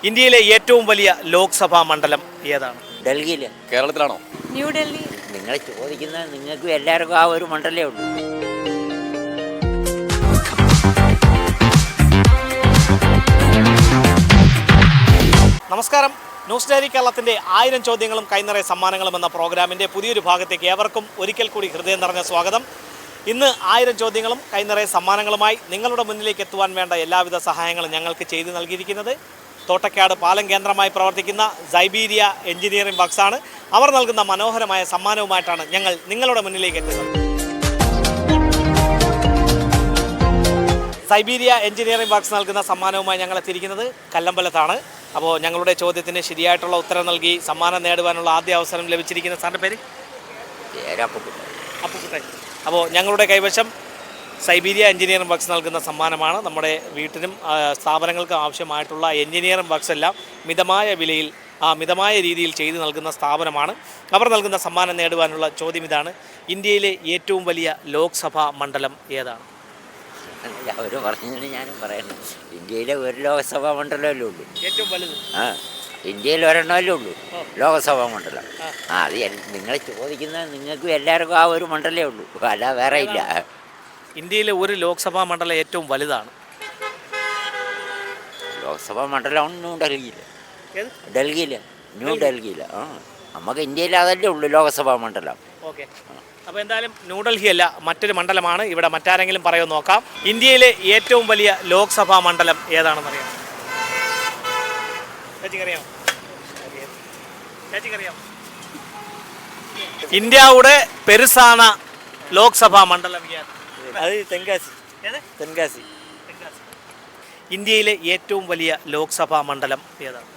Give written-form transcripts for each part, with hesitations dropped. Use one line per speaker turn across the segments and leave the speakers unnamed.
ഇന്ത്യയിലെ ഏറ്റവും വലിയ ലോക്സഭാ മണ്ഡലം ഏതാണ്?
ഡൽഹിയിൽ.
കേരളത്തിലാണോ?
ന്യൂഡൽഹി.
നിങ്ങൾ ചോദിക്കുന്നത് നിങ്ങൾക്കും എല്ലാവർക്കും ആ ഒരു മണ്ഡലമേ ഉള്ളൂ.
നമസ്കാരം. ന്യൂസ് ഡയറി കേരളത്തിൻ്റെ 1000 ചോദ്യങ്ങളും കൈനിറയ സമ്മാനങ്ങളും എന്ന പ്രോഗ്രാമിൻ്റെ പുതിയൊരു ഭാഗത്തേക്ക് ഏവർക്കും ഒരിക്കൽ കൂടി ഹൃദയം നിറഞ്ഞ സ്വാഗതം. ഇന്ന് 1000 ചോദ്യങ്ങളും കൈനിറയ സമ്മാനങ്ങളുമായി നിങ്ങളുടെ മുന്നിലേക്ക് എത്തുവാൻ വേണ്ട എല്ലാവിധ സഹായങ്ങളും ഞങ്ങൾക്ക് ചെയ്തു നൽകിയിരിക്കുന്നത് തോട്ടക്കാട് പാലം കേന്ദ്രമായി പ്രവർത്തിക്കുന്ന സൈബീരിയ എഞ്ചിനീയറിംഗ് വർക്ക്സാണ്. അവർ നൽകുന്ന മനോഹരമായ സമ്മാനവുമായിട്ടാണ് ഞങ്ങൾ നിങ്ങളുടെ മുന്നിലേക്ക് എത്തുന്നത്. സൈബീരിയ എഞ്ചിനീയറിംഗ് വർക്ക്സ് നൽകുന്ന സമ്മാനവുമായി ഞങ്ങൾ എത്തിയിരിക്കുന്നത് കല്ലമ്പലത്താണ്. അപ്പോൾ ഞങ്ങളുടെ ചോദ്യത്തിന് ശരിയായിട്ടുള്ള ഉത്തരം നൽകി സമ്മാനം നേടുവാനുള്ള ആദ്യ അവസരം ലഭിച്ചിരിക്കുന്ന സാറിൻ്റെ പേര് അപ്പുക്കുട്ടൻ. അപ്പോൾ ഞങ്ങളുടെ കൈവശം സൈബീരിയ എഞ്ചിനീയറിംഗ് വർക്ക്സ് നൽകുന്ന സമ്മാനമാണ്. നമ്മുടെ വീട്ടിനും സ്ഥാപനങ്ങൾക്കും ആവശ്യമായിട്ടുള്ള എഞ്ചിനീയറിംഗ് വർക്ക്സ് എല്ലാം മിതമായ വിലയിൽ മിതമായ രീതിയിൽ ചെയ്തു നൽകുന്ന സ്ഥാപനമാണ്. അവർ നൽകുന്ന സമ്മാനം നേടുവാനുള്ള ചോദ്യം ഇതാണ്: ഇന്ത്യയിലെ ഏറ്റവും വലിയ ലോക്സഭാ മണ്ഡലം ഏതാണ്?
അവർ പറഞ്ഞതിന് ഞാനും പറയുന്നു, ഇന്ത്യയിലെ ഒരു ലോകസഭാ മണ്ഡലമല്ലേ ഉള്ളൂ.
ഏറ്റവും വലുത്
ഇന്ത്യയിൽ ഒരെണ്ണമല്ലേ ഉള്ളൂ ലോകസഭാ മണ്ഡലം. അത് നിങ്ങൾ ചോദിക്കുന്നത് നിങ്ങൾക്കും എല്ലാവർക്കും ആ ഒരു മണ്ഡലമേ ഉള്ളൂ, അല്ല വേറെ ഇല്ല.
ഇന്ത്യയിലെ ഒരു ലോക്സഭാ മണ്ഡലം ഏറ്റവും വലുതാണ്.
ലോക്സഭാ മണ്ഡലം ഡൽഹിയിൽ ന്യൂ ഡൽഹിയിൽ. നമുക്ക് ഇന്ത്യയിൽ അതല്ലേ ഉള്ളൂ ലോകസഭാ മണ്ഡലം.
ഓക്കെ, അപ്പോൾ എന്തായാലും ന്യൂഡൽഹി അല്ല, മറ്റൊരു മണ്ഡലമാണ്. ഇവിടെ മറ്റാരെങ്കിലും പറയുമെന്ന് നോക്കാം. ഇന്ത്യയിലെ ഏറ്റവും വലിയ ലോക്സഭാ മണ്ഡലം ഏതാണെന്ന് അറിയാം? ചേച്ചിക്കറിയാമോ? ചേച്ചിക്കറിയാമോ? ഇന്ത്യയുടെ പെരുസാന ലോക്സഭാ മണ്ഡലം
അത് തെങ്കാശി. തെങ്കാശി.
ഇന്ത്യയിലെ ഏറ്റവും വലിയ ലോക്സഭാ മണ്ഡലം ഏതാണ്?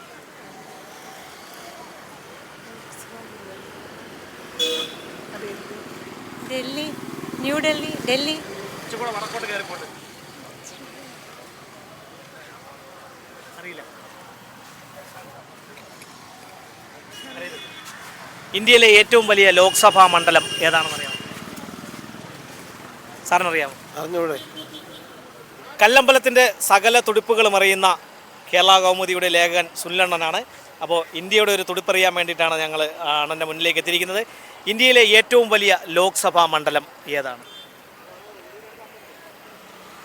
ഡൽഹി. ന്യൂഡൽഹി. ഡൽഹി.
വടക്കോട്ട് കയറിപ്പോട്ട് അറിയില്ല. ഇന്ത്യയിലെ ഏറ്റവും വലിയ ലോക്സഭാ മണ്ഡലം ഏതാണെന്ന് അറിയാമോ? സാറിനറിയാമോ?
അറിഞ്ഞൂടെ.
കല്ലമ്പലത്തിൻ്റെ സകല തുടിപ്പുകളും അറിയുന്ന കേരള കൗമുദിയുടെ ലേഖകൻ സുനിലണ്ണനാണ്. അപ്പോൾ ഇന്ത്യയുടെ ഒരു തുടിപ്പറിയാൻ വേണ്ടിയിട്ടാണ് ഞങ്ങൾ അണ്ണൻ്റെ മുന്നിലേക്ക് എത്തിയിരിക്കുന്നത്. ഇന്ത്യയിലെ ഏറ്റവും വലിയ ലോക്സഭാ മണ്ഡലം ഏതാണ്?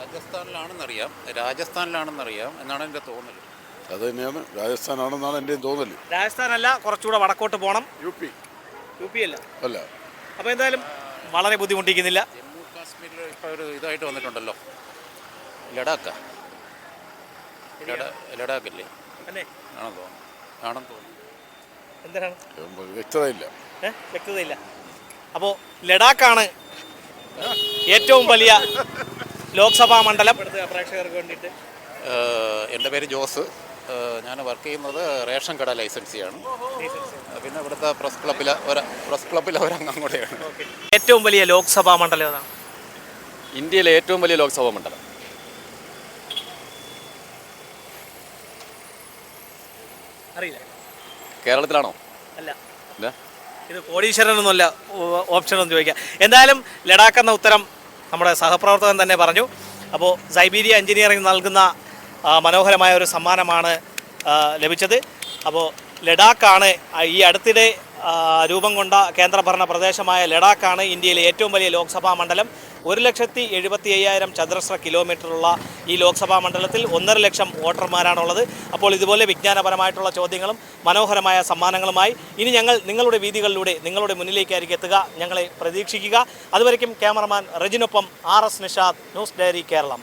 രാജസ്ഥാനിലാണെന്നറിയാം എന്നാണ് എൻ്റെ തോന്നൽ.
അത് തന്നെയാണ്, രാജസ്ഥാനാണെന്നാണ് എൻ്റെ തോന്നൽ.
രാജസ്ഥാനല്ല, കുറച്ചുകൂടെ വടക്കോട്ട് പോകണം.
യു പി
അല്ല.
അല്ല.
അപ്പോൾ എന്തായാലും വളരെ ബുദ്ധിമുട്ടിക്കുന്നില്ല.
ജമ്മു കാശ്മീരിൽ ഇപ്പോൾ ഒരു ഇതായിട്ട് വന്നിട്ടുണ്ടല്ലോ, ലഡാക്ക്. ലഡാക്കല്ലേ
അല്ലേ?
ആണെന്ന് തോന്നുന്നു.
എന്തിനാണ്
വ്യക്തതയില്ല.
അപ്പോൾ ലഡാക്കാണ് ഏറ്റവും വലിയ ലോക്സഭാ മണ്ഡലം. പ്രേക്ഷകർക്ക് വേണ്ടിയിട്ട്
എൻ്റെ പേര് ജോസ്. ഞാൻ വർക്ക് ചെയ്യുന്നത് റേഷൻ കട ലൈസൻസിയാണ്. പിന്നെ ഇവിടുത്തെ പ്രസ് ക്ലബ്ബിലെ ഒരംഗം കൂടെയാണ്.
ഏറ്റവും വലിയ ലോക്സഭാ മണ്ഡലം ഏതാണ്?
ഇന്ത്യയിലെ ഏറ്റവും വലിയ ലോക്സഭാ മണ്ഡലം
അറിയില്ല.
കേരളത്തിലാണോ?
അല്ല.
ഇല്ല.
ഇത് കോടീശ്വരനൊന്നുമല്ല, ഓപ്ഷനൊന്നും ചോദിക്കാം. എന്തായാലും ലഡാക്ക് എന്ന ഉത്തരം നമ്മുടെ സഹപ്രവർത്തകൻ തന്നെ പറഞ്ഞു. അപ്പോൾ സൈബീരിയ എഞ്ചിനീയറിംഗ് നൽകുന്ന മനോഹരമായ ഒരു സമ്മാനമാണ് ലഭിച്ചത്. അപ്പോൾ ലഡാക്കാണ് ഈ അടുത്തിടെ രൂപം കൊണ്ട കേന്ദ്രഭരണ പ്രദേശമായ ലഡാക്കാണ് ഇന്ത്യയിലെ ഏറ്റവും വലിയ ലോക്സഭാ മണ്ഡലം. 1,75,000 ചതുരശ്ര കിലോമീറ്ററുള്ള ഈ ലോക്സഭാ മണ്ഡലത്തിൽ 1.5 ലക്ഷം വോട്ടർമാരാണുള്ളത്. അപ്പോൾ ഇതുപോലെ വിജ്ഞാനപരമായിട്ടുള്ള ചോദ്യങ്ങളും മനോഹരമായ സമ്മാനങ്ങളുമായി ഇനി ഞങ്ങൾ നിങ്ങളുടെ വീതികളിലൂടെ നിങ്ങളുടെ മുന്നിലേക്കായിരിക്കും എത്തുക. ഞങ്ങളെ പ്രതീക്ഷിക്കുക. അതുവരയ്ക്കും ക്യാമറമാൻ റെജിനൊപ്പം RS Nishad, news diary Keralam.